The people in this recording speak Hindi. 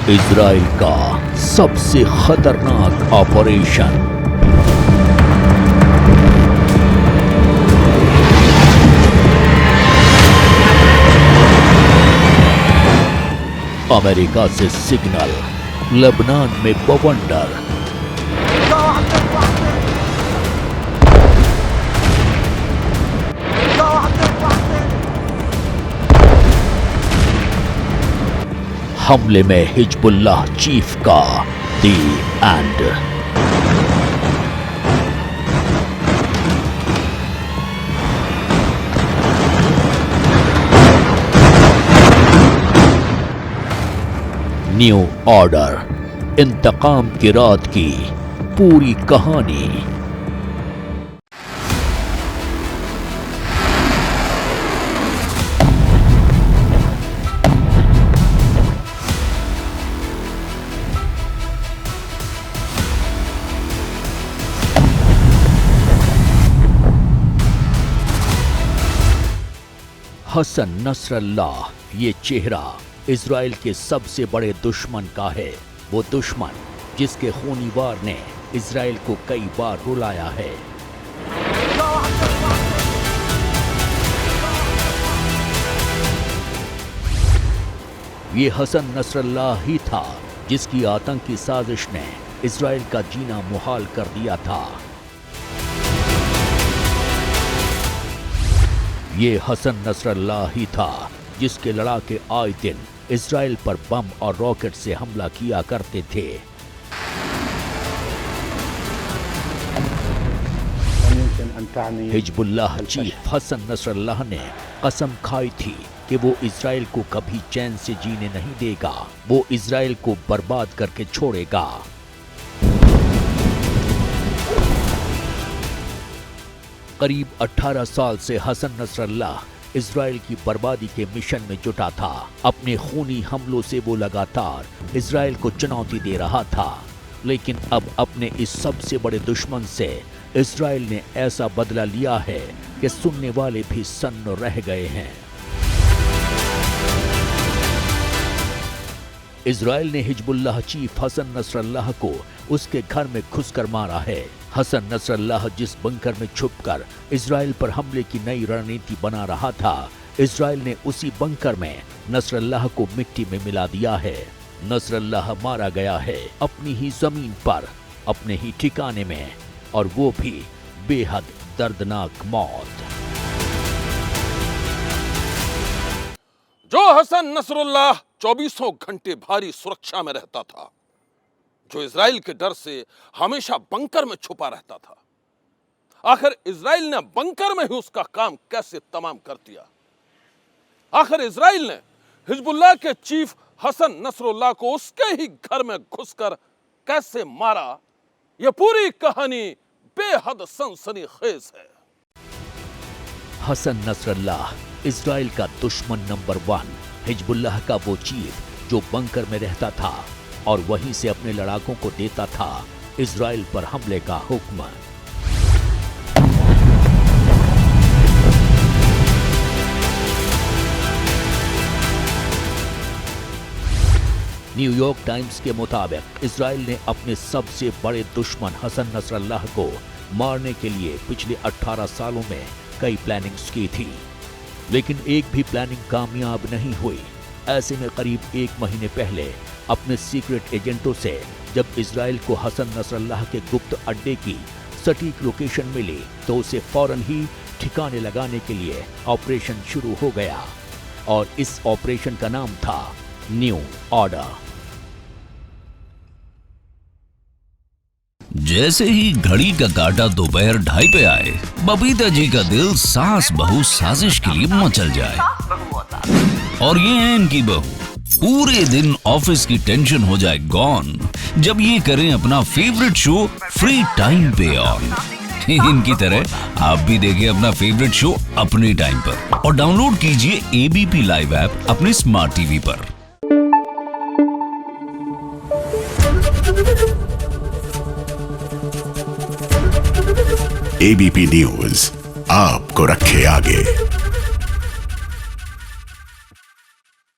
इजराइल का सबसे खतरनाक ऑपरेशन। अमेरिका से सिग्नल, लेबनान में बवंडर। हमले में हिजबुल्लाह चीफ का दी एंड। न्यू ऑर्डर, इंतकाम की रात की पूरी कहानी। हसन नसरल्लाह, ये चेहरा इजराइल के सबसे बड़े दुश्मन का है। वो दुश्मन जिसके खूनी वार ने इजराइल को कई बार रुलाया है। ये हसन नसरल्लाह ही था जिसकी आतंकी साजिश ने इजराइल का जीना मुहाल कर दिया था। ये हसन नसरल्लाह ही था जिसके लड़ाके आए दिन इजराइल पर बम और रॉकेट से हमला किया करते थे। हिजबुल्लाह चीफ हसन नसरल्लाह ने कसम खाई थी कि वो इजराइल को कभी चैन से जीने नहीं देगा, वो इजराइल को बर्बाद करके छोड़ेगा। करीब 18 साल से हसन नसरल्लाह इजराइल की बर्बादी के मिशन में जुटा था। अपने खूनी हमलों से वो लगातार इजराइल को चुनौती दे रहा था, लेकिन अब अपने इस सबसे बड़े दुश्मन से इजराइल ने ऐसा बदला लिया है कि सुनने वाले भी सन्न रह गए हैं। इजराइल ने हिजबुल्लाह चीफ हसन नसरल्लाह को उसके घर में घुसकर मारा है। हसन नसरल्लाह जिस बंकर में छुपकर इजराइल पर हमले की नई रणनीति बना रहा था, इजराइल ने उसी बंकर में नसरल्लाह को मिट्टी में मिला दिया है। नसरल्लाह मारा गया है अपनी ही जमीन पर, अपने ही ठिकाने में, और वो भी बेहद दर्दनाक मौत। जो हसन नसरुल्लाह 24 घंटे भारी सुरक्षा में रहता था, जो इजराइल के डर से हमेशा बंकर में छुपा रहता था, आखिर इजराइल ने बंकर में ही उसका काम कैसे तमाम कर दिया? आखिर इजराइल ने हिजबुल्लाह के चीफ हसन नसरुल्लाह को उसके ही घर में घुसकर कैसे मारा? यह पूरी कहानी बेहद सनसनीखेज है। हसन नसरुल्लाह इजराइल का दुश्मन नंबर 1, हिजबुल्लाह का वो चीफ जो बंकर में रहता था और वहीं से अपने लड़ाकों को देता था इजराइल पर हमले का हुक्म। न्यूयॉर्क टाइम्स के मुताबिक इजराइल ने अपने सबसे बड़े दुश्मन हसन नसरल्लाह को मारने के लिए पिछले 18 सालों में कई प्लानिंग्स की थी, लेकिन एक भी प्लानिंग कामयाब नहीं हुई। ऐसे में करीब 1 महीने पहले अपने सीक्रेट एजेंटों से जब इजराइल को हसन नसरल्लाह के गुप्त अड्डे की सटीक लोकेशन मिली, तो उसे फौरन ही ठिकाने लगाने के लिए ऑपरेशन शुरू हो गया, और इस ऑपरेशन का नाम था न्यू ऑर्डर। जैसे ही घड़ी का काटा दोपहर 2:30 पे आए, बबीता जी का दिल सास बहू साजिश के लिए मचल जाए। और ये है इनकी बहू, पूरे दिन ऑफिस की टेंशन हो जाए गॉन जब ये करें अपना फेवरेट शो फ्री टाइम पे ऑन। इनकी तरह आप भी देखें अपना फेवरेट शो अपने टाइम पर और डाउनलोड कीजिए एबीपी लाइव ऐप अपने स्मार्ट टीवी पर। एबीपी न्यूज आपको रखे आगे।